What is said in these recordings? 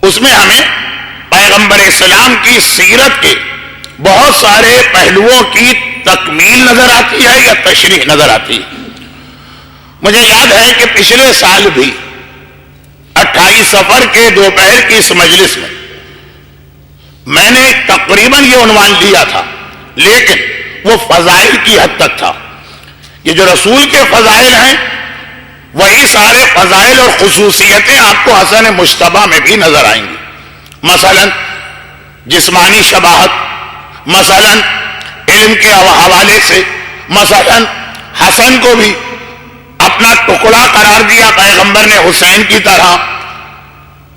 اس میں ہمیں پیغمبر اسلام کی سیرت کے بہت سارے پہلوؤں کی تکمیل نظر آتی ہے یا تشریح نظر آتی ہے۔ مجھے یاد ہے کہ پچھلے سال بھی 28 صفر کے دوپہر کی اس مجلس میں نے تقریباً یہ عنوان دیا تھا، لیکن وہ فضائل کی حد تک تھا۔ یہ جو رسول کے فضائل ہیں وہی سارے فضائل اور خصوصیتیں آپ کو حسن مجتبی میں بھی نظر آئیں گی۔ مثلا جسمانی شباہت، مثلا علم کے حوالے سے، مثلا حسن کو بھی اپنا ٹکڑا قرار دیا پیغمبر نے حسین کی طرح۔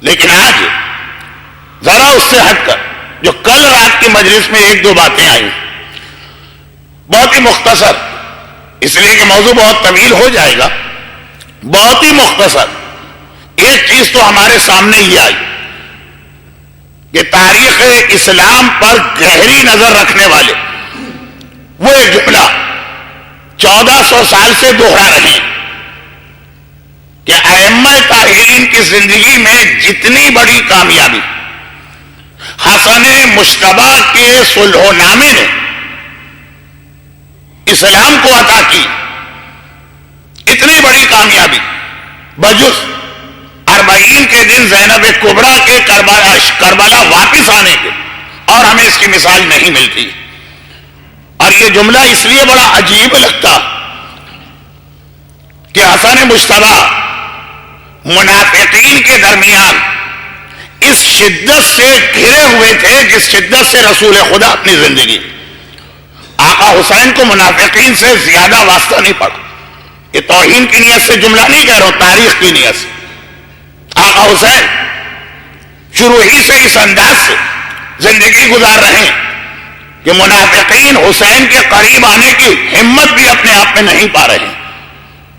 لیکن آج ذرا اس سے ہٹ کر جو کل رات کی مجلس میں ایک دو باتیں آئیں، بہت ہی مختصر، اس لیے کہ موضوع بہت طویل ہو جائے گا، بہت ہی مختصر ایک چیز تو ہمارے سامنے یہ آئی کہ تاریخ اسلام پر گہری نظر رکھنے والے وہ ایک جملہ 1400 سال سے دوہرا رہے ہیں کہ ائمہ طاہرین کی زندگی میں جتنی بڑی کامیابی حسن مجتبی کے صلح نامے نے اسلام کو عطا کی، اتنی بڑی کامیابی بجز 40 کے دن زینب کبریٰ کے کربلا واپس آنے کے اور ہمیں اس کی مثال نہیں ملتی۔ اور یہ جملہ اس لیے بڑا عجیب لگتا کہ حسن مجتبی منافقین کے درمیان اس شدت سے گھرے ہوئے تھے جس شدت سے رسول خدا اپنی زندگی، آقا حسین کو منافقین سے زیادہ واسطہ نہیں پڑا۔ یہ توہین کی نیت سے جملہ نہیں کہہ رہا ہوں، تاریخ کی نیت سے۔ آقا حسین شروع ہی سے اس انداز سے زندگی گزار رہے ہیں کہ منافقین حسین کے قریب آنے کی ہمت بھی اپنے آپ میں نہیں پا رہے ہیں۔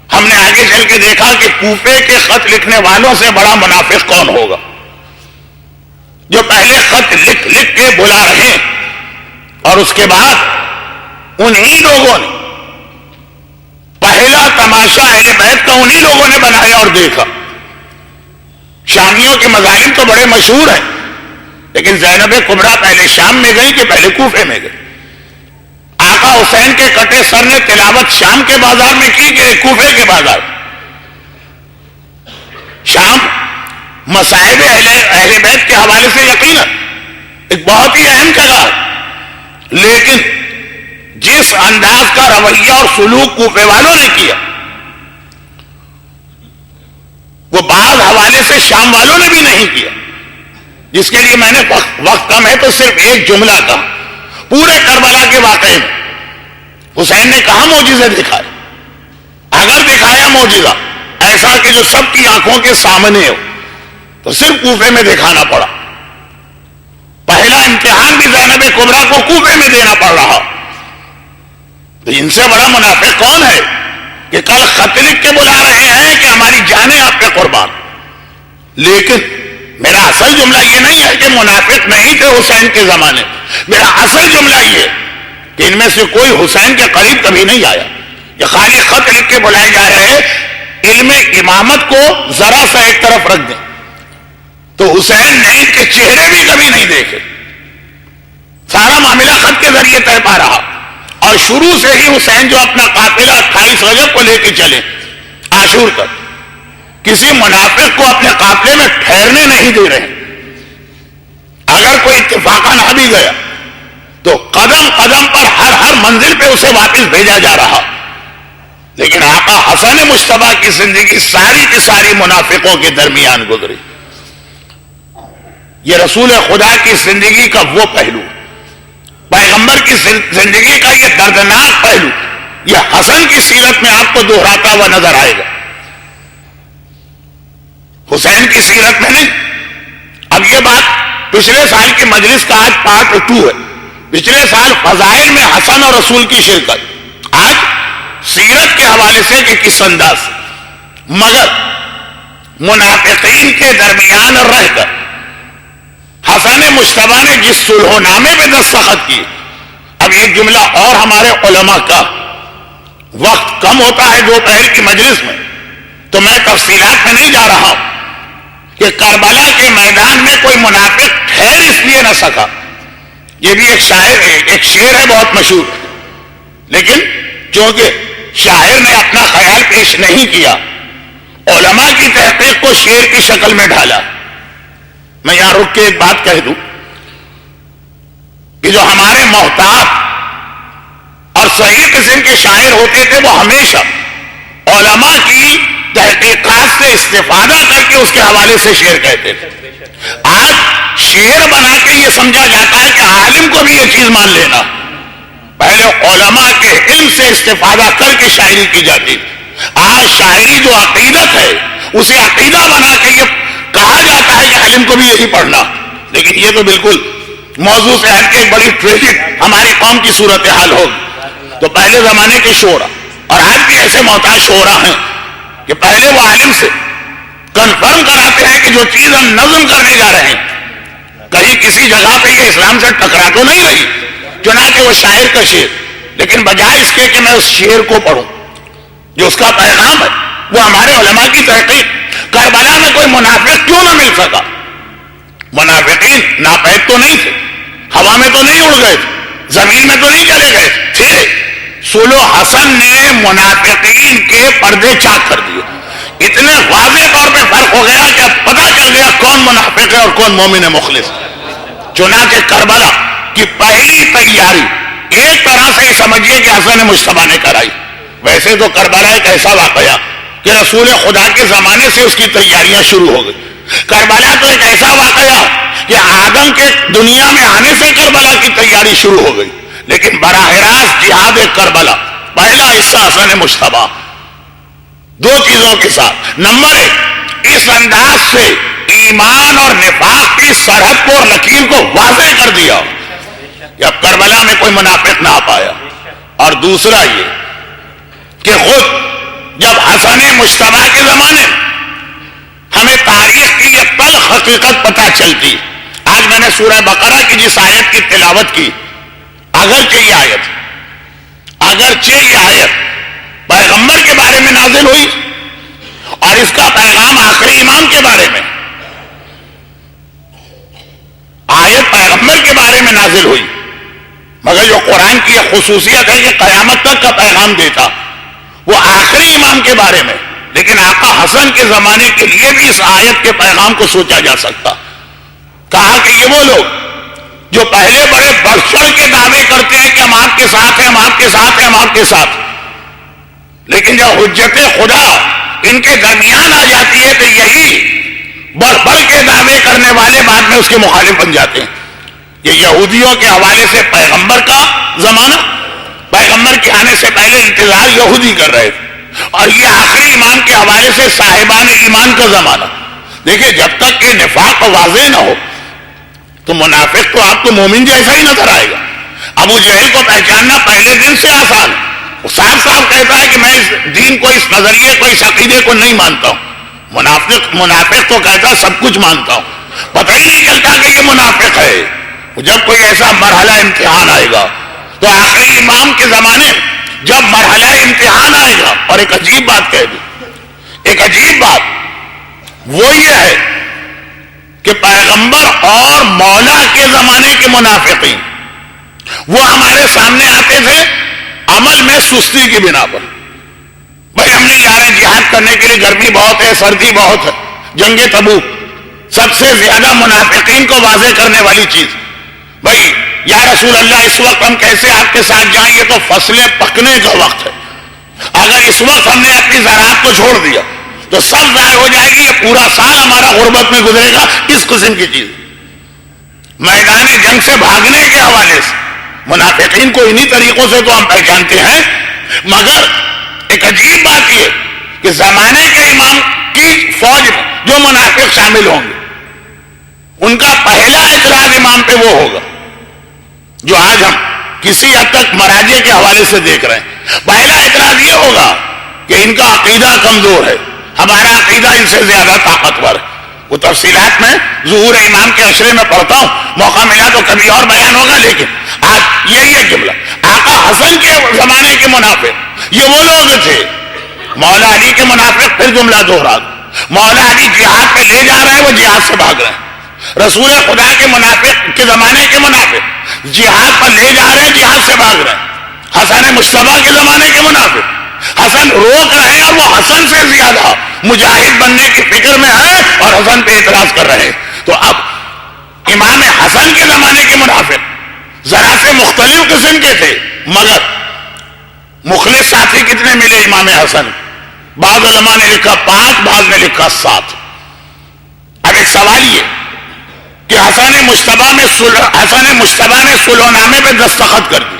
ہم نے آگے چل کے دیکھا کہ کوفے کے خط لکھنے والوں سے بڑا منافق کون ہوگا، جو پہلے خط لکھ لکھ کے بلا رہے ہیں اور اس کے بعد انہی لوگوں نے پہلا تماشا اہل بیت کا انہی لوگوں نے بنایا اور دیکھا۔ شامیوں کے مظالم تو بڑے مشہور ہیں، لیکن زینب کبریٰ پہلے شام میں گئی کہ پہلے کوفے میں گئی؟ آقا حسین کے کٹے سر نے تلاوت شام کے بازار میں کی کہ کوفے کے بازار میں؟ شام مصائب اہل بیت کے حوالے سے یقیناً ایک بہت ہی اہم جگہ ہے، لیکن جس انداز کا رویہ اور سلوک کوفے والوں نے کیا وہ بعض حوالے سے شام والوں نے بھی نہیں کیا، جس کے لیے میں نے وقت کم ہے تو صرف ایک جملہ کہا۔ پورے کربلا کے واقعے میں حسین نے کہاں معجزے دکھائے؟ اگر دکھایا معجزہ ایسا کہ جو سب کی آنکھوں کے سامنے ہو تو صرف کوفے میں دکھانا پڑا۔ پہلا امتحان بھی زینب کبریٰ کو کوفے میں دینا پڑ رہا۔ تو ان سے بڑا منافق کون ہے کہ کل خط لکھ کے بلا رہے ہیں کہ ہماری جانیں آپ پہ قربان؟ لیکن میرا اصل جملہ یہ نہیں ہے کہ منافق نہیں تھے حسین کے زمانے، میرا اصل جملہ یہ ہے کہ ان میں سے کوئی حسین کے قریب کبھی نہیں آیا۔ یہ خالی خط لکھ کے بلائے جا رہے ہیں، علم امامت کو ذرا سا ایک طرف رکھ دیں تو حسین نے ان کے چہرے بھی کبھی نہیں دیکھے۔ سارا معاملہ خط کے ذریعے طے پا رہا، اور شروع سے ہی حسین جو اپنا قافلہ 28 رجب کو لے کے چلے عاشور تک، کسی منافق کو اپنے قافلے میں ٹھہرنے نہیں دے رہے۔ اگر کوئی اتفاقاً آ بھی گیا تو قدم قدم پر ہر منزل پہ اسے واپس بھیجا جا رہا۔ لیکن آقا حسن مجتبی کی زندگی ساری کی ساری منافقوں کے درمیان گزری۔ یہ رسول خدا کی زندگی کا وہ پہلو، پیغمبر کی زندگی کا یہ دردناک پہلو، یہ حسن کی سیرت میں آپ کو دہراتا ہوا نظر آئے گا، حسین کی سیرت میں نہیں۔ اب یہ بات پچھلے سال کی مجلس کا آج پارٹ 2 ہے۔ پچھلے سال فضائل میں حسن اور رسول کی شرکت، آج سیرت کے حوالے سے کہ کس انداز سے، مگر منافقین کے درمیان رہ کر حسن مجتبی نے جس صلح نامے پہ دستخط کی۔ اب ایک جملہ اور ہمارے علماء کا، وقت کم ہوتا ہے دوپہر کی مجلس میں تو میں تفصیلات میں نہیں جا رہا ہوں، کہ کربلا کے میدان میں کوئی منافق ٹھہر اس لیے نہ سکا. یہ بھی ایک شعر ہے بہت مشہور، لیکن چونکہ شاعر نے اپنا خیال پیش نہیں کیا، علماء کی تحقیق کو شعر کی شکل میں ڈھالا. میں یہاں رک کے ایک بات کہہ دوں کہ جو ہمارے محتاط اور صحیح قسم کے شاعر ہوتے تھے وہ ہمیشہ علماء کی تحقیقات سے استفادہ کر کے اس کے حوالے سے شعر کہتے تھے. آج شعر بنا کے یہ سمجھا جاتا ہے کہ عالم کو بھی یہ چیز مان لینا. پہلے علماء کے علم سے استفادہ کر کے شاعری کی جاتی. آج شاعری جو عقیدت ہے اسے عقیدہ بنا کے یہ کہا جاتا ہے کہ عالم کو بھی یہی پڑھنا. لیکن یہ تو بالکل موضوع سے ہٹ کے ایک بڑی ٹریجڈ ہماری قوم کی صورتحال ہوگی. تو پہلے زمانے کے شعرا اور آج بھی ایسے محتاج شعرا ہیں کہ پہلے وہ عالم سے کنفرم کراتے ہیں کہ جو چیز ہم نظم کرنے جا رہے ہیں کہیں کسی جگہ پہ یہ اسلام سے ٹکرا تو نہیں رہی. چنانچہ وہ شاعر کا شعر، لیکن بجائے اس کے کہ میں اس شعر کو پڑھوں جو اس کا پیغام ہے وہ ہمارے علماء کی تحقیق. کربلا میں کوئی منافق کیوں نہ مل سکا؟ منافقین ناپید تو نہیں تھے، ہوا میں تو نہیں اڑ گئے تھے، زمین میں تو نہیں چلے گئے تھے. سولو حسن نے منافقین کے پردے چاک کر دیے. اتنے واضح طور پہ فرق ہو گیا کہ اب پتہ چل گیا کون منافق ہے اور کون مومن مخلص. چنانچہ کربلا کی پہلی تیاری ایک طرح سے سمجھیے کہ حسن مجتبیٰ نے کرائی. ویسے تو کربلا ایک ایسا واقعہ کہ رسول خدا کے زمانے سے اس کی تیاریاں شروع ہو گئی. کربلا تو ایک ایسا واقعہ کہ آدم کے دنیا میں آنے سے کربلا کی تیاری شروع ہو گئی. لیکن براہ راست جہاد کربلا پہلا حصہ حسن مجتبیٰ دو چیزوں کے ساتھ. نمبر ایک، اس انداز سے ایمان اور نفاق کی سرحد کو اور لکیر کو واضح کر دیا کہ اب کربلا میں کوئی منافق نہ آ پایا. اور دوسرا یہ کہ خود جب حسن مجتبیٰ کے زمانے ہمیں تاریخ کی یہ تلخ حقیقت پتہ چلتی. آج میں نے سورہ بقرہ کی جس آیت کی تلاوت کی، اگرچہ یہ آیت پیغمبر کے بارے میں نازل ہوئی اور اس کا پیغام آخری امام کے بارے میں، آیت پیغمبر کے بارے میں نازل ہوئی، مگر جو قرآن کی یہ خصوصیت ہے کہ قیامت تک کا پیغام دیتا وہ آخری امام کے بارے میں. لیکن آقا حسن کے زمانے کے لیے بھی اس آیت کے پیغام کو سوچا جا سکتا. کہا کہ یہ وہ لوگ جو پہلے بڑے بڑھ چڑھ کے دعوے کرتے ہیں کہ ہم آپ کے ساتھ ہیں، ہم آپ کے ساتھ ہیں، ہم آپ کے ساتھ، لیکن جب حجت خدا ان کے درمیان آ جاتی ہے تو یہی بڑھ بڑھ کے دعوے کرنے والے بعد میں اس کے مخالف بن جاتے ہیں. یہ یہودیوں کے حوالے سے پیغمبر کا زمانہ، پیغمبر کے آنے سے پہلے انتظار یہودی کر رہے تھے، اور یہ آخری امام کے حوالے سے صاحبان ایمان کا زمانہ. دیکھیں جب تک کہ نفاق واضح نہ ہو تو منافق تو آپ کو مومن جیسا ہی نظر آئے گا. ابو جہل کو پہچاننا پہلے دن سے آسان، وہ صاف صاف کہتا ہے کہ میں اس دین کو، اس نظریے کو، اس عقیدے کو نہیں مانتا ہوں. منافق تو کہتا سب کچھ مانتا ہوں، پتہ ہی نہیں چلتا کہ یہ منافق ہے. جب کوئی ایسا مرحلہ امتحان آئے گا تو آخری امام کے زمانے جب مرحلہ امتحان آئے گا. اور ایک عجیب بات کہہ دوں، ایک عجیب بات وہ یہ ہے کہ پیغمبر اور مولا کے زمانے کے منافقین وہ ہمارے سامنے آتے تھے عمل میں سستی کی بنا پر. بھائی ہم نہیں جا رہے جہاد کرنے کے لیے، گرمی بہت ہے، سردی بہت ہے. جنگ تبوک سب سے زیادہ منافقین کو واضح کرنے والی چیز، بھائی یا رسول اللہ اس وقت ہم کیسے آپ کے ساتھ جائیں، یہ تو فصلیں پکنے کا وقت ہے. اگر اس وقت ہم نے اپنی زراعت کو چھوڑ دیا تو سب ضائع ہو جائے گی، یہ پورا سال ہمارا غربت میں گزرے گا. اس قسم کی چیز میدان جنگ سے بھاگنے کے حوالے سے منافقین کو انہی طریقوں سے تو ہم پہچانتے ہیں. مگر ایک عجیب بات یہ کہ زمانے کے امام کی فوج میں جو منافق شامل ہوں گے ان کا پہلا اعتراض امام پہ وہ ہوگا جو آج ہم کسی حد تک مراجع کے حوالے سے دیکھ رہے ہیں. پہلا اعتراض یہ ہوگا کہ ان کا عقیدہ کمزور ہے، ہمارا عقیدہ ان سے زیادہ طاقتور ہے. وہ تفصیلات میں ظہور امام کے عشرے میں پڑھتا ہوں، موقع ملا تو کبھی اور بیان ہوگا. لیکن آج یہی ایک جملہ، آقا حسن کے زمانے کے منافق یہ وہ لوگ تھے، مولا علی کے منافق پھر جملہ دوہرا. مولا علی جہاد پہ لے جا رہے ہیں، وہ جہاد سے بھاگ رہے ہیں۔ رسول خدا کے منافق کے زمانے کے منافق جہاد پر لے جا رہے ہیں، جہاد سے بھاگ رہے ہیں۔ حسن مصطفیٰ کے زمانے کے منافق حسن روک رہے ہیں، اور وہ حسن سے زیادہ مجاہد بننے کی فکر میں ہے اور حسن پہ اعتراض کر رہے ہیں۔ تو اب امام حسن کے زمانے کے منافق ذرا سے مختلف قسم کے تھے، مگر مخلص ساتھی کتنے ملے امام حسن؟ بعض علماء نے لکھا 5، بعض نے لکھا 7۔ اب ایک سوال یہ کہ حسن مجتبیٰ نے صلح نامے پہ دستخط کر دی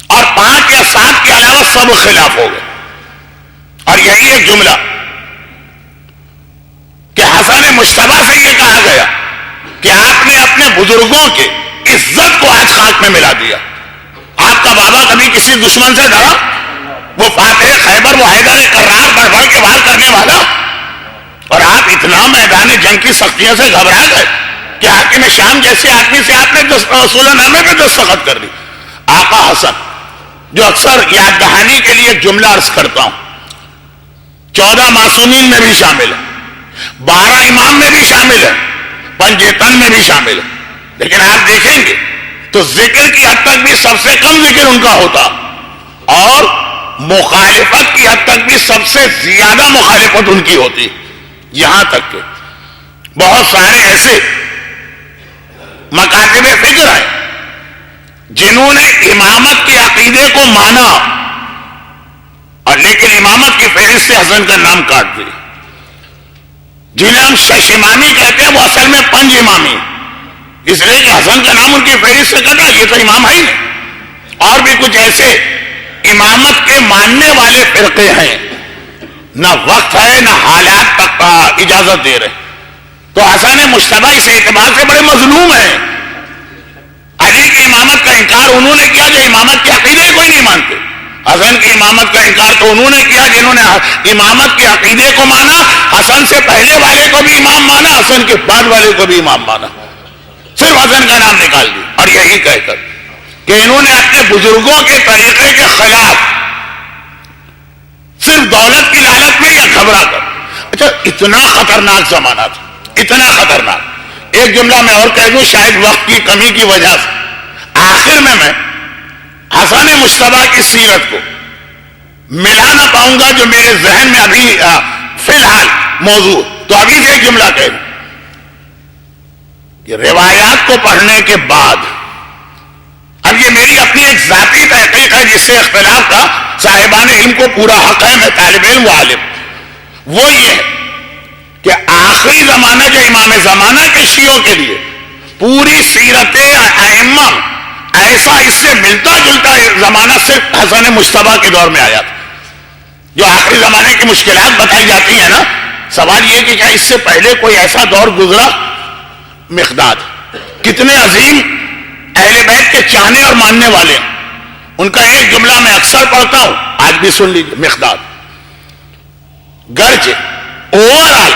اور 5 یا 7 کے علاوہ سب خلاف ہو گئے، اور یہی ایک جملہ کہ حسن مجتبیٰ سے یہ کہا گیا کہ آپ نے اپنے بزرگوں کے عزت کو آج خاک میں ملا دیا۔ آپ کا بابا کبھی کسی دشمن سے ڈرا؟ وہ فاتح خیبر، وہ حیدر کرار بڑھ بڑھ کے وار کرنے والا، اور آپ اتنا میدان جنگ کی سختیوں سے گھبرا گئے کہ حاکم شام جیسے آدمی سے آپ نے صلح نامے پہ دستخط کر دی۔ آقا حسن، جو اکثر یاد دہانی کے لیے جملہ عرض کرتا ہوں، 14 معصومین میں بھی شامل ہے، 12 امام میں بھی شامل ہے، پنجتن میں بھی شامل ہے، لیکن آپ دیکھیں گے تو ذکر کی حد تک بھی سب سے کم ذکر ان کا ہوتا، اور مخالفت کی حد تک بھی سب سے زیادہ مخالفت ان کی ہوتی، یہاں تک کہ بہت سارے ایسے مکاتب فکر ہیں جنہوں نے امامت کے عقیدے کو مانا، اور لیکن امامت کی فہرست سے حسن کا نام کاٹ دی۔ جنہیں ہم شش امامی کہتے ہیں، وہ اصل میں 5 امامی، اس لیے کہ حسن کا نام ان کی فہرست سے کٹا، یہ تو امام ہے ہی نہیں۔ اور بھی کچھ ایسے امامت کے ماننے والے فرقے ہیں، نہ وقت ہے نہ حالات تک اجازت دے رہے، تو حسن مجتبیٰ اس اعتبار سے بڑے مظلوم ہیں۔ علی کی امامت کا انکار انہوں نے کیا جو امامت کے عقیدے کو ہی نہیں مانتے، حسن کی امامت کا انکار تو انہوں نے کیا جنہوں نے امامت کے عقیدے کو مانا، حسن سے پہلے والے کو بھی امام مانا، حسن کے بعد والے کو بھی امام مانا، صرف حسن کا نام نکال دی، اور یہی کہہ کر کہ انہوں نے اپنے بزرگوں کے طریقے کے خلاف صرف دولت کی لالچ میں یا گھبرا کر۔ اچھا، اتنا خطرناک زمانہ تھا، اتنا خطرناک۔ ایک جملہ میں اور کہہ دوں، شاید وقت کی کمی کی وجہ سے آخر میں حسن مجتبیٰ کی سیرت کو ملا نہ پاؤں گا جو میرے ذہن میں ابھی فی الحال موضوع، تو ابھی سے ایک جملہ کہہ دوں کہ روایات کو پڑھنے کے بعد، اب یہ میری اپنی ایک ذاتی تحقیق ہے جس سے اختلاف کا صاحبان علم کو پورا حق ہے، میں طالب علم و عالم، وہ یہ ہے کہ آخری زمانہ جو امام زمانہ کے شیعوں کے لیے پوری سیرت ائمہ ایسا اس سے ملتا جلتا زمانہ صرف حسن مجتبیٰ کے دور میں آیا تھا۔ جو آخری زمانے کی مشکلات بتائی جاتی ہیں نا، سوال یہ کہ کیا اس سے پہلے کوئی ایسا دور گزرا؟ مقداد کتنے عظیم اہل بیت کے چاہنے اور ماننے والے ہیں، ان کا ایک جملہ میں اکثر پڑھتا ہوں، آج بھی سن لیجیے۔ مقداد گرچہ اوور آل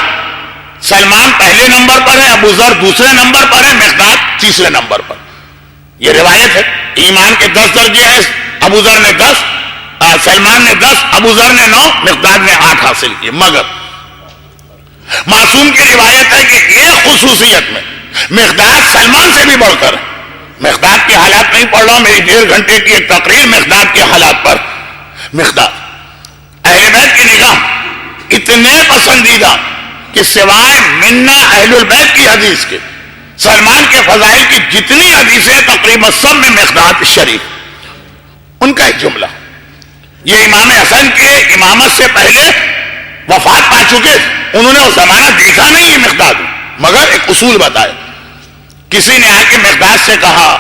سلمان پہلے نمبر پر ہے، ابو ذر دوسرے نمبر پر ہے، مقداد تیسرے نمبر پر، یہ روایت ہے۔ ایمان کے 10 درجے ہیں، ابو ذر نے 10، سلمان نے 10، ابو ذر نے 9، مقداد نے 8 حاصل کیے۔ مگر معصوم کی روایت ہے کہ ایک خصوصیت میں مقداد سلمان سے بھی بڑھ کر ہے۔ مقداد کے حالات نہیں پڑھ رہا ہوں، میری 1.5 گھنٹے کی ایک تقریر مقداد کے حالات پر۔ مقداد اہل بیت کی نگاہ اتنے پسندیدہ کہ سوائے منا اہل البیت کی حدیث کے، سلمان کے فضائل کی جتنی حدیثیں تقریباً سب میں مقداد شریف۔ ان کا ایک جملہ، یہ امام حسن کے امامت سے پہلے وفات پا چکے، انہوں نے وہ زمانہ دیکھا نہیں یہ مقداد، مگر ایک اصول بتایا۔ کسی نے آ کے مقداد سے کہا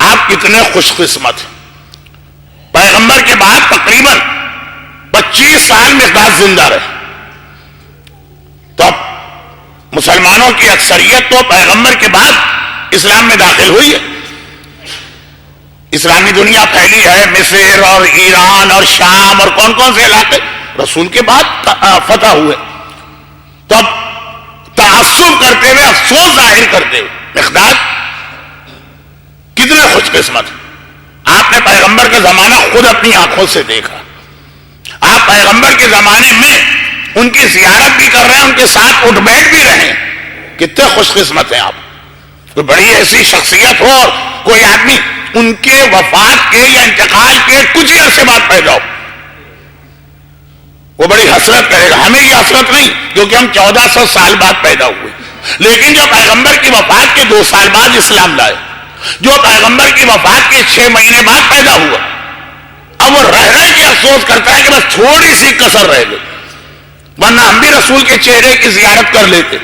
آپ کتنے خوش قسمت ہیں، پیغمبر کے بعد تقریباً 25 سال مقداد زندہ رہے، تو اب مسلمانوں کی اکثریت تو پیغمبر کے بعد اسلام میں داخل ہوئی ہے، اسلامی دنیا پھیلی ہے، مصر اور ایران اور شام اور کون کون سے علاقے رسول کے بعد فتح ہوئے، تو اب تعصب کرتے ہوئے، افسوس ظاہر کرتے ہوئے مقداد کتنے خوش قسمت، آپ نے پیغمبر کا زمانہ خود اپنی آنکھوں سے دیکھا، آپ پیغمبر کے زمانے میں ان کی زیارت بھی کر رہے ہیں، ان کے ساتھ اٹھ بیٹھ بھی رہے ہیں. کتنے خوش قسمت ہیں آپ. کوئی بڑی ایسی شخصیت ہو اور کوئی آدمی ان کے وفات کے یا انتقال کے کچھ ہی عرصے بعد پیدا ہو، وہ بڑی حسرت کرے گا. ہمیں یہ حسرت نہیں کیونکہ ہم 1400 سال بعد پیدا ہوئے، لیکن جو پیغمبر کی وفات کے 2 سال بعد اسلام لائے، جو پیغمبر کی وفات کے 6 مہینے بعد پیدا ہوا، اب وہ رہ کے افسوس کرتا ہے کہ بس تھوڑی سی کسر رہ گئی، ورنہ ہم بھی رسول کے چہرے کی زیارت کر لیتے.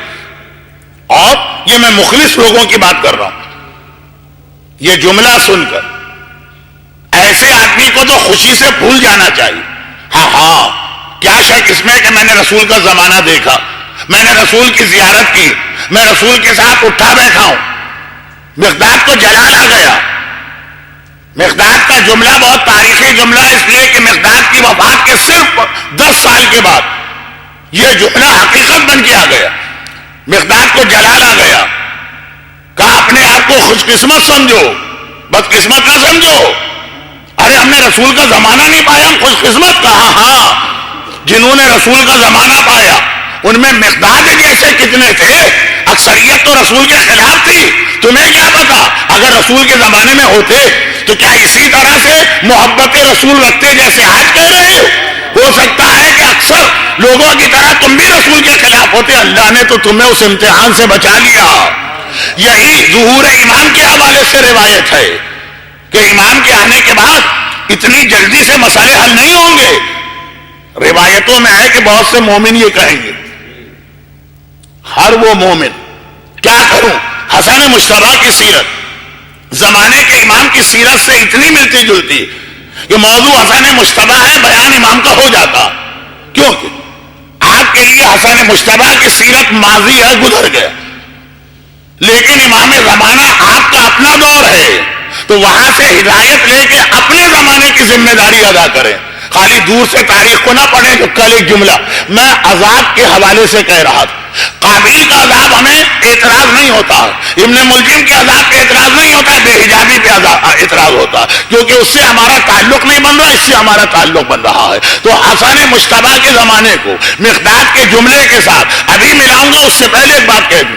اور یہ میں مخلص لوگوں کی بات کر رہا ہوں. یہ جملہ سن کر ایسے آدمی کو تو خوشی سے بھول جانا چاہیے. ہاں کیا شک اس میں کہ میں نے رسول کا زمانہ دیکھا، میں نے رسول کی زیارت کی، میں رسول کے ساتھ اٹھا بیٹھا ہوں. مقداد کو جلال آ گیا. مقداد کا جملہ بہت تاریخی جملہ اس لیے کہ مقداد کی وفات کے صرف 10 سال کے بعد یہ جملہ حقیقت بن کے آ گیا. مقداد کو جلال آ گیا. کہا اپنے آپ کو خوش قسمت سمجھو، بد قسمت نہ سمجھو. ارے ہم نے رسول کا زمانہ نہیں پایا، ہم خوش قسمت. کہا ہاں، جنہوں نے رسول کا زمانہ پایا ان میں مقداد جیسے کتنے تھے. اکثریت تو رسول کے خلاف تھی. تمہیں کیا پتا اگر رسول کے زمانے میں ہوتے تو کیا اسی طرح سے محبت رسول رکھتے جیسے آج کہہ رہے ہو سکتا ہے کہ اکثر لوگوں کی طرح تم بھی رسول کے خلاف ہوتے. اللہ نے تو تمہیں اس امتحان سے بچا لیا. یہی ظہور امام کے حوالے سے روایت ہے کہ امام کے آنے کے بعد اتنی جلدی سے مسئلے حل نہیں ہوں گے. روایتوں میں ہے کہ بہت سے مومن یہ کہیں گے، ہر وہ مومن کیا کروں. حسن مجتبیٰ کی سیرت زمانے کے امام کی سیرت سے اتنی ملتی جلتی کہ موضوع حسن مجتبیٰ ہے، بیان امام کا ہو جاتا. کیونکہ آپ کے لیے حسن مجتبیٰ کی سیرت ماضی ہے، گزر گیا، لیکن امام زمانہ آپ کا اپنا دور ہے، تو وہاں سے ہدایت لے کے اپنے زمانے کی ذمہ داری ادا کریں. خالی دور سے تاریخ کو نہ پڑھیں. جو کل ایک جملہ میں عذاب کے حوالے سے کہہ رہا تھا، قابیل کا عذاب ہمیں اعتراض نہیں ہوتا، ابن ملجم کے عذاب پہ اعتراض نہیں ہوتا، بے حجابی پہ اعتراض ہوتا، کیونکہ اس سے ہمارا تعلق نہیں بن رہا، اس سے ہمارا تعلق بن رہا ہے. تو حسن مجتبیٰ کے زمانے کو مقداد کے جملے کے ساتھ ابھی ملاؤں گا. اس سے پہلے ایک بات کہہ دوں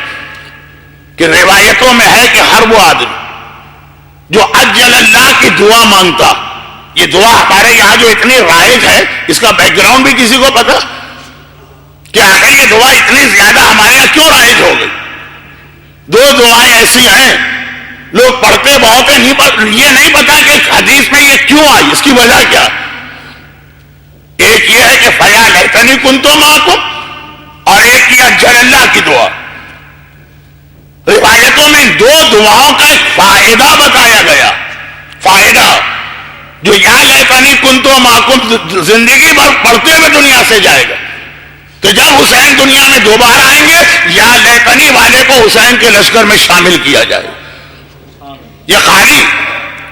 کہ روایتوں میں ہے کہ ہر وہ آدمی جو عجل اللہ کی دعا مانگتا، یہ دعا ہمارے یہاں جو اتنی رائج ہے اس کا بیک گراؤنڈ بھی کسی کو پتا کہ آخر یہ دعا اتنی زیادہ ہمارے یہاں کیوں رائج ہو گئی؟ 2 دعائیں ایسی ہیں لوگ پڑھتے بہت ہیں، یہ نہیں پتا کہ حدیث میں یہ کیوں آئی، اس کی وجہ کیا. ایک یہ ہے کہ فیا لیتنی کنتو معکم، اور ایک یہ عجل اللہ کی دعا. روایتوں میں 2 دعاؤں کا ایک فائدہ بتایا گیا. فائدہ جو یا لیتنی کنتو معکم زندگی بھر پڑھتے ہوئے دنیا سے جائے گا، تو جب حسین دنیا میں دوبارہ آئیں گے یا لیتنی والے کو حسین کے لشکر میں شامل کیا جائے. یہ خالی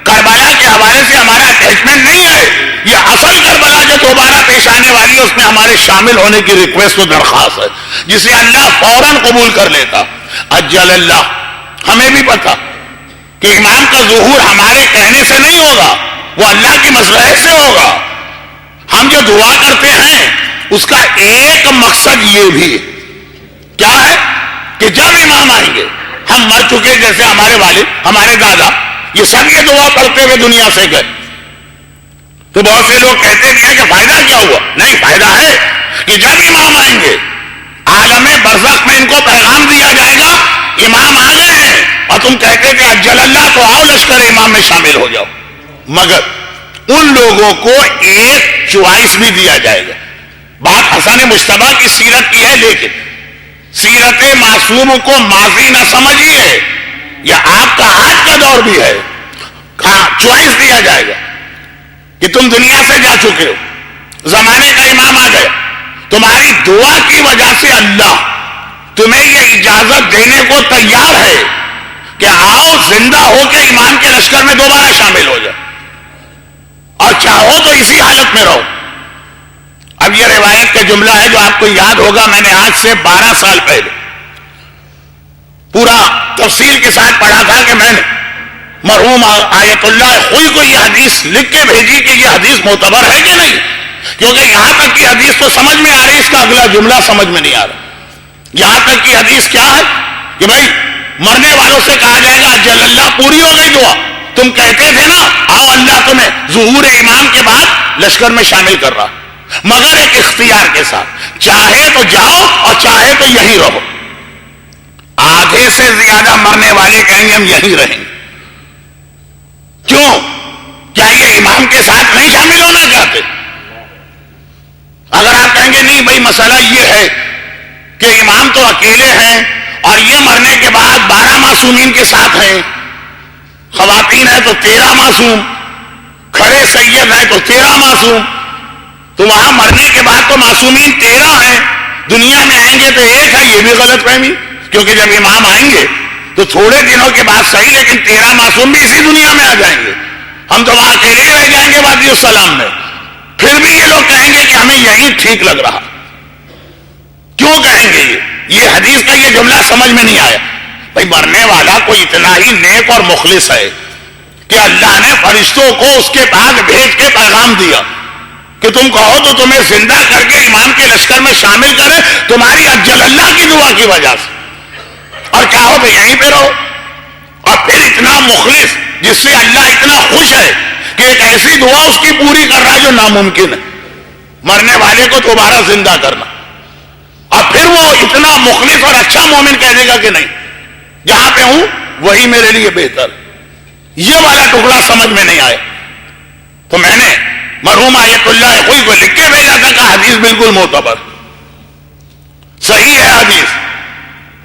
کربلا کے حوالے سے ہمارا اٹیچمنٹ نہیں ہے، یہ اصل کربلا جو دوبارہ پیش آنے والی ہے اس میں ہمارے شامل ہونے کی ریکویسٹ و درخواست ہے، جسے اللہ فوراً قبول کر لیتا. اجل اللہ، ہمیں بھی پتا کہ امام کا ظہور ہمارے کہنے سے نہیں ہوگا، وہ اللہ کی مصلحت سے ہوگا. ہم جو دعا کرتے ہیں اس کا ایک مقصد یہ بھی ہے، کیا ہے کہ جب امام آئیں گے، ہم مر چکے جیسے ہمارے والد، ہمارے دادا، یہ سب یہ دعا پڑھتے ہوئے دنیا سے گئے. تو بہت سے لوگ کہتے بھی ہیں کہ فائدہ کیا ہوا؟ نہیں، فائدہ ہے کہ جب امام آئیں گے عالم برزخ میں ان کو پیغام دیا جائے گا امام آ گئے ہیں، اور تم کہتے کہ اجل اللہ، تو آؤ لشکر امام میں شامل ہو جاؤ. مگر ان لوگوں کو ایک چوائس بھی دیا جائے گا. بات حسن مجتبیٰ کی سیرت کی ہے، لیکن سیرت معصوم کو ماضی نہ سمجھیے، یہ آپ کا آج کا دور بھی ہے. چوائس دیا جائے گا کہ تم دنیا سے جا چکے ہو، زمانے کا امام آ گیا، تمہاری دعا کی وجہ سے اللہ تمہیں یہ اجازت دینے کو تیار ہے کہ آؤ زندہ ہو کے امام کے لشکر میں دوبارہ شامل ہو جاؤ، اور چاہو تو اسی حالت میں رہو. اب یہ روایت کا جملہ ہے جو آپ کو یاد ہوگا، میں نے آج سے 12 سال پہلے پورا تفصیل کے ساتھ پڑھا تھا کہ میں نے مرحوم آیت اللہ خوئی کو یہ حدیث لکھ کے بھیجی کہ یہ حدیث معتبر ہے کہ نہیں. کیونکہ یہاں تک کی حدیث تو سمجھ میں آ رہی، اس کا اگلا جملہ سمجھ میں نہیں آ رہا. یہاں تک کی حدیث کیا ہے کہ بھائی مرنے والوں سے کہا جائے گا جل اللہ، پوری ہو گئی دعا. تم کہتے تھے نا آؤ اللہ تمہیں ظہور امام کے بعد لشکر میں شامل کر رہا، مگر ایک اختیار کے ساتھ، چاہے تو جاؤ اور چاہے تو یہیں رہو. آدھے سے زیادہ مرنے والے کہیں گے ہم یہیں رہیں گے. کیوں؟ کیا یہ امام کے ساتھ نہیں شامل ہونا چاہتے؟ اگر آپ کہیں گے نہیں بھائی مسئلہ یہ ہے کہ امام تو اکیلے ہیں اور یہ مرنے کے بعد 12 معصومین کے ساتھ ہیں، خواتین ہیں تو 13 معصوم، کھڑے سید ہیں تو 13 معصوم، تو وہاں مرنے کے بعد تو معصومین 13 ہیں، دنیا میں آئیں گے تو ایک ہے. یہ بھی غلط فہمی، کیونکہ جب امام آئیں گے تو تھوڑے دنوں کے بعد صحیح، لیکن 13 معصوم بھی اسی دنیا میں آ جائیں گے. ہم تو وہاں اکیلے ہی رہ جائیں گے وادی السلام میں. پھر بھی یہ لوگ کہیں گے کہ ہمیں یہی ٹھیک لگ رہا. کیوں کہیں گے؟ یہ حدیث کا یہ جملہ سمجھ میں نہیں آیا. بھائی مرنے والا کوئی اتنا ہی نیک اور مخلص ہے کہ اللہ نے فرشتوں کو اس کے پاس بھیج کے پیغام دیا کہ تم کہو تو تمہیں زندہ کر کے امام کے لشکر میں شامل کرے تمہاری اجل اللہ کی دعا کی وجہ سے، اور چاہو تو یہیں پہ رہو. اور پھر اتنا مخلص جس سے اللہ اتنا خوش ہے کہ ایک ایسی دعا اس کی پوری کر رہا ہے جو ناممکن ہے، مرنے والے کو دوبارہ زندہ کرنا. اور پھر وہ اتنا مخلص اور اچھا مومن کہہ دے گا کہ نہیں، جہاں پہ ہوں وہی میرے لیے بہتر. یہ والا ٹکڑا سمجھ میں نہیں آیا. تو میں نے مرحوم آیت اللہ خوئی کو لکھ کے بھیجا تھا کہ حدیث بالکل معتبر صحیح ہے. حدیث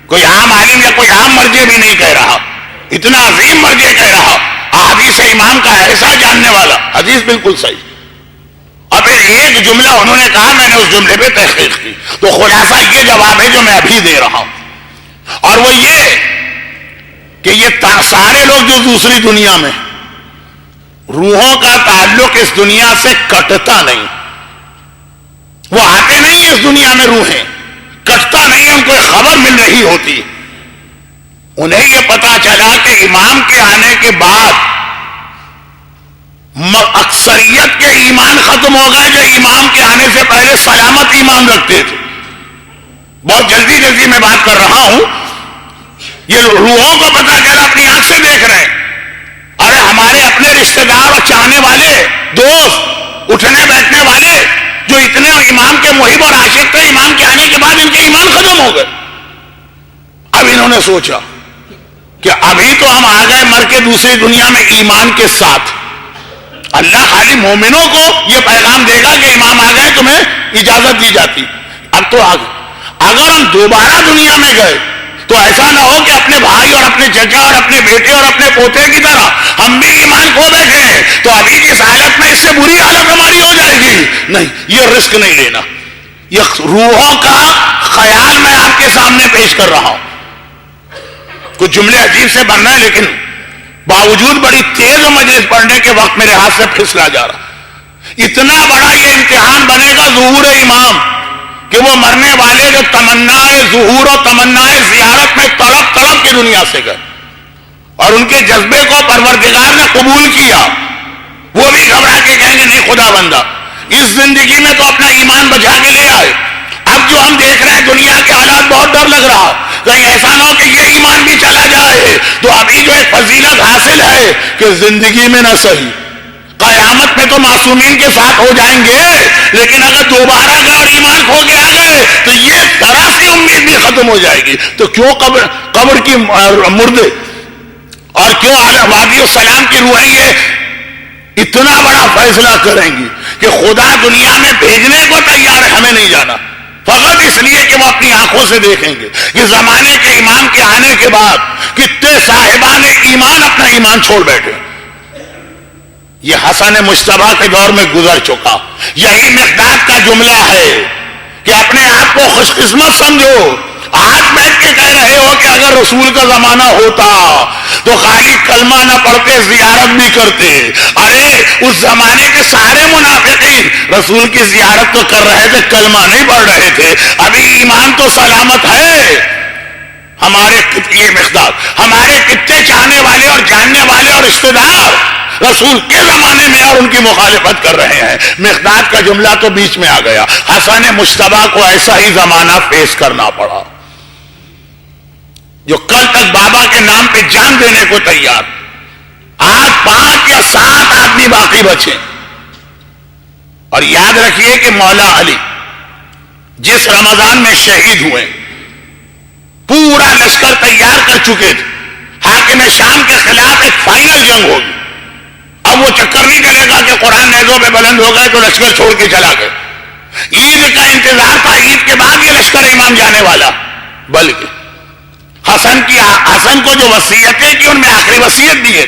کوئی عام عالم یا کوئی عام مرجع بھی نہیں کہہ رہا، اتنا عظیم مرجع کہہ رہا، حدیث امام کا ایسا جاننے والا، حدیث بالکل صحیح. اور پھر ایک جملہ انہوں نے کہا، میں نے اس جملے پہ تحقیق کی تو خلاصہ یہ جواب ہے جو میں ابھی دے رہا ہوں، اور وہ یہ کہ یہ سارے لوگ جو دوسری دنیا میں، روحوں کا تعلق اس دنیا سے کٹتا نہیں. وہ آتے نہیں اس دنیا میں، روحیں کٹتا نہیں، ان کو خبر مل رہی ہوتی. انہیں یہ پتا چلا کہ امام کے آنے کے بعد اکثریت کے ایمان ختم ہو گئے جو امام کے آنے سے پہلے سلامت ایمان رکھتے تھے. بہت جلدی میں بات کر رہا ہوں. یہ روحوں کو پتا چلا، اپنی آنکھ سے دیکھ رہے ہیں. ارے ہمارے اپنے رشتہ دار اور چاہنے والے دوست، اٹھنے بیٹھنے والے جو اتنے امام کے محب اور عاشق تھے، امام کے آنے کے بعد ان کے ایمان ختم ہو گئے. اب انہوں نے سوچا کہ ابھی تو ہم آ گئے مر کے دوسری دنیا میں ایمان کے ساتھ. اللہ خالی مومنوں کو یہ پیغام دے گا کہ امام آ گئے، تمہیں اجازت دی جاتی. اب تو اگر ہم دوبارہ دنیا میں گئے تو ایسا نہ ہو کہ اپنے بھائی اور اپنے چچا اور اپنے بیٹے اور اپنے پوتے کی طرح ہم بھی ایمان کھو بیٹھے ہیں، تو ابھی جس حالت میں اس سے بری حالت ہماری ہو جائے گی. نہیں، یہ رسک نہیں لینا. یہ روحوں کا خیال میں آپ کے سامنے پیش کر رہا ہوں. کچھ جملے عجیب سے بن رہے ہیں، لیکن باوجود بڑی تیز مجلس پڑھنے کے وقت میرے ہاتھ سے پھسلا جا رہا. اتنا بڑا یہ امتحان بنے گا ظہور امام کہ وہ مرنے والے جو تمنا ظہور اور تمنا زیارت میں تڑپ تڑپ کی دنیا سے گئے اور ان کے جذبے کو پروردگار نے قبول کیا، وہ بھی گھبرا کے کہیں گے نہیں خدا بندہ اس زندگی میں تو اپنا ایمان بچا کے لے آئے. اب جو ہم دیکھ رہے ہیں دنیا کے حالات، بہت ڈر لگ رہا کہیں ایسا نہ ہو کہ یہ ایمان بھی چلا جائے. تو ابھی جو ایک فضیلت حاصل ہے کہ زندگی میں نہ صحیح، قیامت میں تو معصومین کے ساتھ ہو جائیں گے، لیکن اگر دوبارہ گئے اور ایمان کھو کے آ گئے تو یہ طرح سے امید بھی ختم ہو جائے گی. تو کیوں قبر کی مردے اور کیوں وادی السلام کی روحیں یہ اتنا بڑا فیصلہ کریں گی کہ خدا دنیا میں بھیجنے کو تیار ہے، ہمیں نہیں جانا، فقط اس لیے کہ وہ اپنی آنکھوں سے دیکھیں گے کہ زمانے کے امام کے آنے کے بعد کتنے صاحبان ایمان اپنا ایمان چھوڑ بیٹھے. یہ حسن مجتبیٰ کے دور میں گزر چکا. یہی مقداد کا جملہ ہے کہ اپنے آپ کو خوش قسمت سمجھو. آج بیٹھ کے کہہ رہے ہو کہ اگر رسول کا زمانہ ہوتا تو خالی کلمہ نہ پڑھتے، زیارت بھی کرتے. ارے اس زمانے کے سارے منافقین رسول کی زیارت تو کر رہے تھے، کلمہ نہیں پڑھ رہے تھے. ابھی ایمان تو سلامت ہے. ہمارے یہ مقدار، ہمارے کتنے چاہنے والے اور جاننے والے اور رشتے دار رسول کے زمانے میں اور ان کی مخالفت کر رہے ہیں. مقداد کا جملہ تو بیچ میں آ گیا. حسن مجتبیٰ کو ایسا ہی زمانہ فیس کرنا پڑا جو کل تک بابا کے نام پہ جان دینے کو تیار، آج 5 یا 7 آدمی باقی بچے. اور یاد رکھیے کہ مولا علی جس رمضان میں شہید ہوئے پورا لشکر تیار کر چکے تھے. حاکم شام کے خلاف ایک فائنل جنگ ہوگی. اب وہ چکر نہیں چلے گا کہ قرآن نیزوں پہ بلند ہو گئے تو لشکر چھوڑ کے چلا گئے. عید کا انتظار تھا، عید کے بعد یہ لشکر ایمان جانے والا. بلکہ حسن کو جو وصیتیں کی ان میں آخری وصیت دی ہے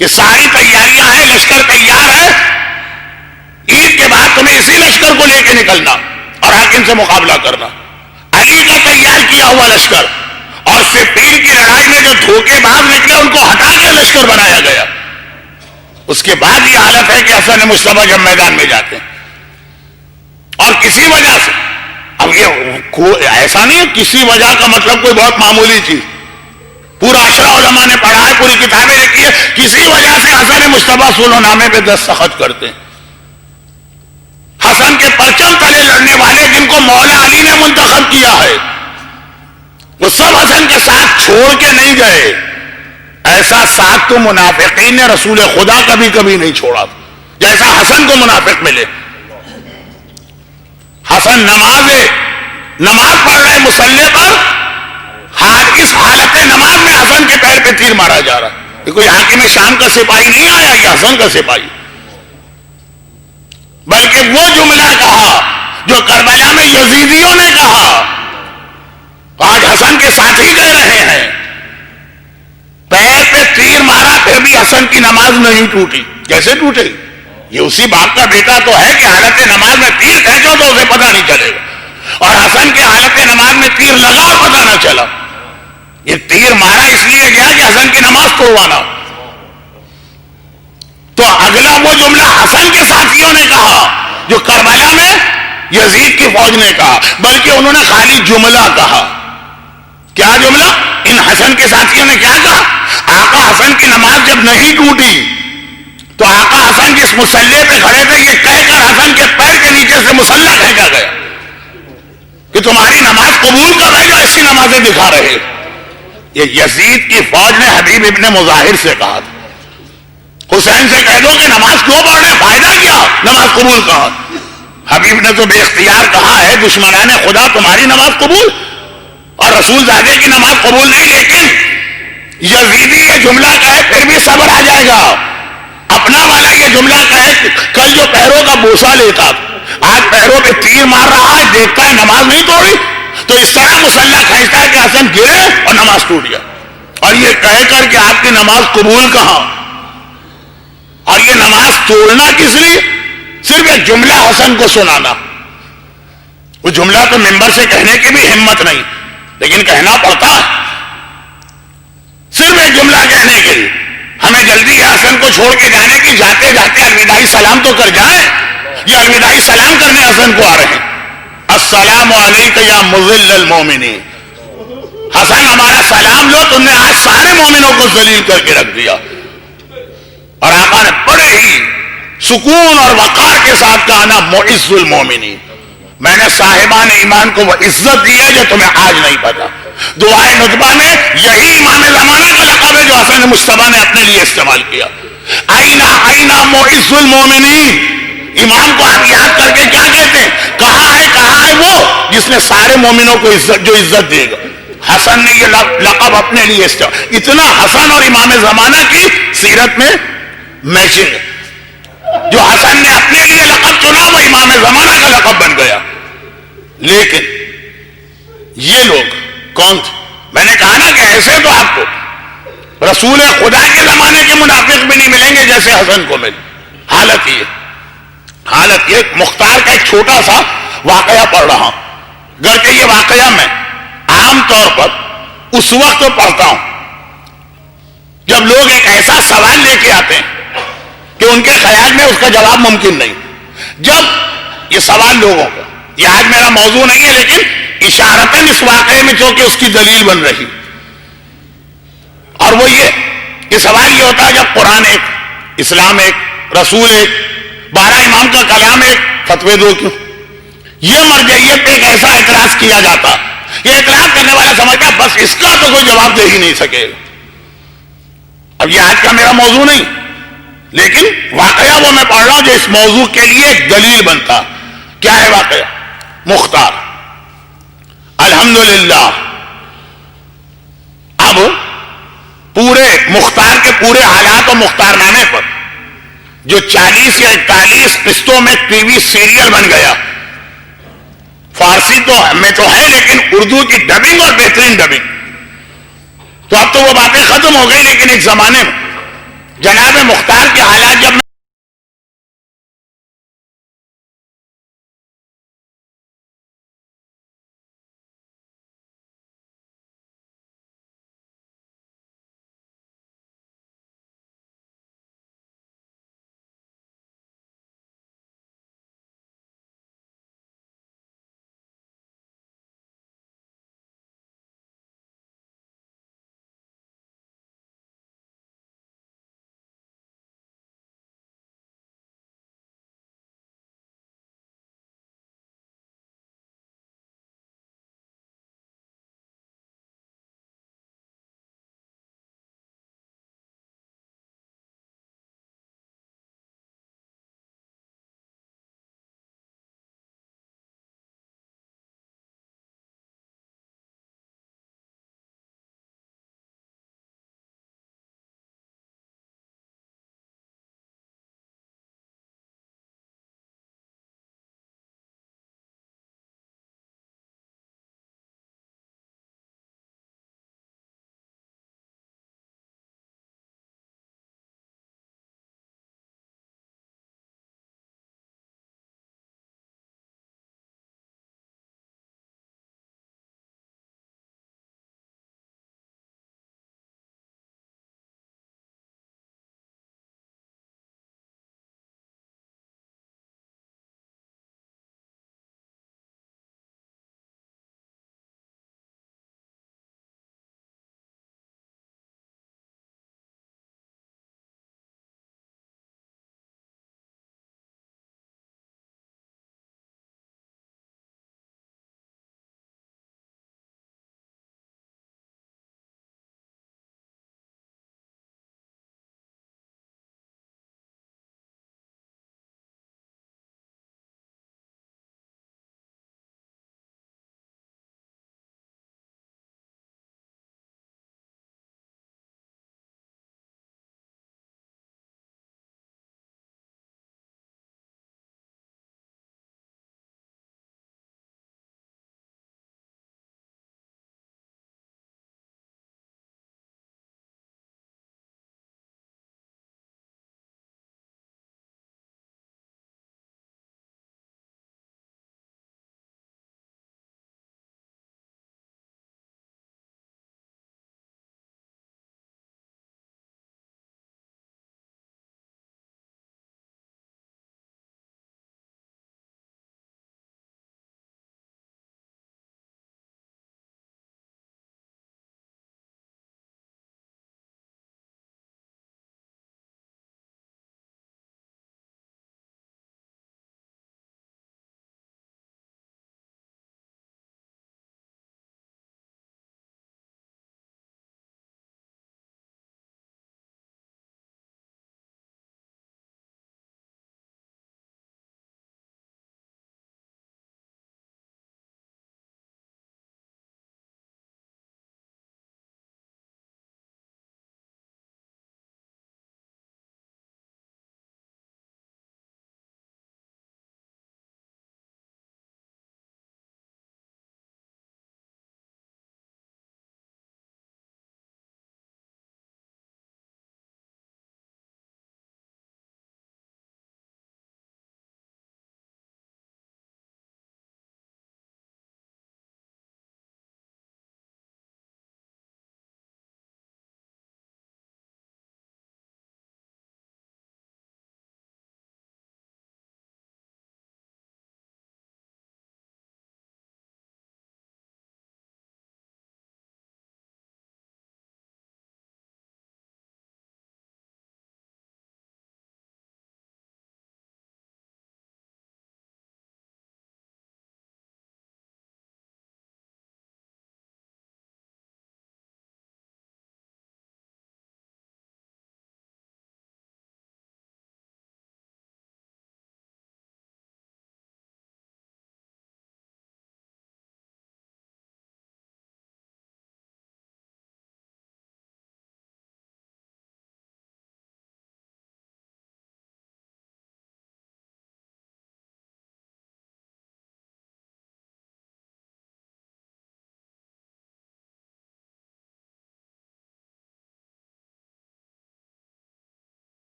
کہ ساری تیاریاں ہیں، لشکر تیار ہے، عید کے بعد تمہیں اسی لشکر کو لے کے نکلنا اور حاکم سے مقابلہ کرنا. علی کا تیار کیا ہوا لشکر اور صفین کی لڑائی میں جو دھوکے باز نکلے ان کو ہٹا کے لشکر بنایا گیا. اس کے بعد یہ حالت ہے کہ حسن مجتبیٰ جب میدان میں جاتے ہیں اور کسی وجہ سے، اب یہ ایسا نہیں ہے کسی وجہ کا مطلب کوئی بہت معمولی چیز، پورا عشرہ علماء نے پڑھا ہے، پوری کتابیں لکھی ہے، کسی وجہ سے حسن مجتبیٰ صلح نامے پہ دستخط کرتے ہیں. حسن کے پرچم تلے لڑنے والے جن کو مولا علی نے منتخب کیا ہے وہ سب حسن کے ساتھ چھوڑ کے نہیں گئے. ایسا ساتھ تو منافقین نے رسول خدا کبھی کبھی نہیں چھوڑا جیسا حسن کو منافق ملے. حسن نماز پڑھ رہے مصلی پر، اس حالت نماز میں حسن کے پیر پہ تیر مارا جا رہا. یہ کوئی حاکم شام کا سپاہی نہیں آیا، یہ حسن کا سپاہی. بلکہ وہ جملہ کہا جو کربلا میں یزیدیوں نے کہا. آج حسن کے ساتھ ہی دے رہے ہیں، پیر پہ تیر مارا پھر بھی حسن کی نماز نہیں ٹوٹی. کیسے ٹوٹے؟ یہ اسی باپ کا بیٹا تو ہے کہ حالت نماز میں تیر کھینچو تو اسے پتہ نہیں چلے گا، اور حسن کے حالت نماز میں تیر لگا اور پتہ نہ چلا. یہ تیر مارا اس لیے گیا کہ حسن کی نماز توڑوانا. تو اگلا وہ جملہ حسن کے ساتھیوں نے کہا جو کربلا میں یزید کی فوج نے کہا، بلکہ انہوں نے خالی جملہ کہا. کیا جملہ؟ ان حسن کے ساتھیوں نے کیا کہا؟ آقا حسن کی نماز جب نہیں ٹوٹی تو آقا حسن جس مصلی پہ کھڑے تھے یہ کہہ کر حسن کے پیر کے نیچے سے مصلی پھینکا گیا کہ تمہاری نماز قبول کر رہے جو ایسی نمازیں دکھا رہے. یہ یزید کی فوج نے حبیب ابن مظاہر سے کہا تھا، حسین سے کہہ دو کہ نماز کیوں پڑھ رہے، فائدہ کیا، نماز قبول کہا. حبیب نے تو بے اختیار کہا ہے دشمنان خدا تمہاری نماز قبول اور رسول زادے کی نماز قبول نہیں. لیکن یزیدی یہ جملہ کہے پھر بھی صبر آ جائے گا. اپنا والا یہ جملہ کہے کل جو پیروں کا بوسا لیتا آج پیروں پہ تیر مار رہا ہے، دیکھتا ہے نماز نہیں توڑی تو اس طرح مسلح کھینچتا ہے کہ حسن گرے اور نماز ٹوٹ گیا. اور یہ کہہ کر کہ آپ کی نماز قبول کہاں، اور یہ نماز توڑنا کس لیے؟ صرف ایک جملہ حسن کو سنانا. وہ جملہ تو ممبر سے کہنے کی بھی ہمت نہیں، لیکن کہنا پڑتا ہے. صرف ایک جملہ کہنے کے لیے ہمیں جلدی ہے حسن کو چھوڑ کے جانے کی، جاتے جاتے الوداعی سلام تو کر جائیں. یہ الوداعی سلام کرنے حسن کو آ رہے ہیں. السلام علیک یا مذل المومنین. حسن ہمارا سلام لو، تم نے آج سارے مومنوں کو ذلیل کر کے رکھ دیا. اور آقا نے بڑے ہی سکون اور وقار کے ساتھ کہا نا معز المومنین، میں نے صاحبان ایمان کو وہ عزت دی ہے جو تمہیں آج نہیں پتا. دعائے ندبہ میں یہی امام زمانہ کا لقب ہے جو حسن مجتبیٰ نے اپنے لیے استعمال کیا. آئینہ آئینہ معز المومنین. امام کو آپ یاد کر کے کیا کہتے ہیں؟ کہاں ہے وہ جس نے سارے مومنوں کو جو عزت دے گا. حسن نے یہ لقب اپنے لیے استعمال. اتنا حسن اور امام زمانہ کی سیرت میں میچنگ ہے. جو حسن نے اپنے لیے لقب چنا وہ امام زمانہ کا لقب بن گیا. لیکن یہ لوگ کون تھے؟ میں نے کہا نا کہ ایسے تو آپ کو رسول خدا کے زمانے کے منافق بھی نہیں ملیں گے جیسے حسن کو ملے. حالت یہ مختار کا ایک چھوٹا سا واقعہ پڑھ رہا ہوں، گرچہ یہ واقعہ میں عام طور پر اس وقت پڑھتا ہوں جب لوگ ایک ایسا سوال لے کے آتے ہیں کہ ان کے خیال میں اس کا جواب ممکن نہیں. جب یہ سوال لوگوں کا، یہ آج میرا موضوع نہیں ہے لیکن اشارتاً اس واقعے میں چونکہ اس کی دلیل بن رہی، اور وہ یہ کہ سوال یہ ہوتا ہے جب قرآن ایک اسلام ایک، رسول ایک، 12 امام کا کلام ایک، فتوے دو کیوں؟ یہ مرجعیت پہ ایک ایسا اعتراض کیا جاتا، یہ اعتراض کرنے والا سمجھتا بس اس کا تو کوئی جواب دے ہی نہیں سکے گا۔ اب یہ آج کا میرا موضوع نہیں، لیکن واقعہ وہ میں پڑھ رہا ہوں جو اس موضوع کے لیے ایک دلیل بنتا۔ کیا ہے واقعہ؟ مختار، الحمدللہ اب پورے مختار کے پورے حالات و مختار نامے پر جو 40 یا 41 قسطوں میں ٹی وی سیریل بن گیا، فارسی تو میں تو ہے لیکن اردو کی ڈبنگ اور بہترین ڈبنگ، تو اب تو وہ باتیں ختم ہو گئی، لیکن ایک زمانے میں جناب مختار کے حالات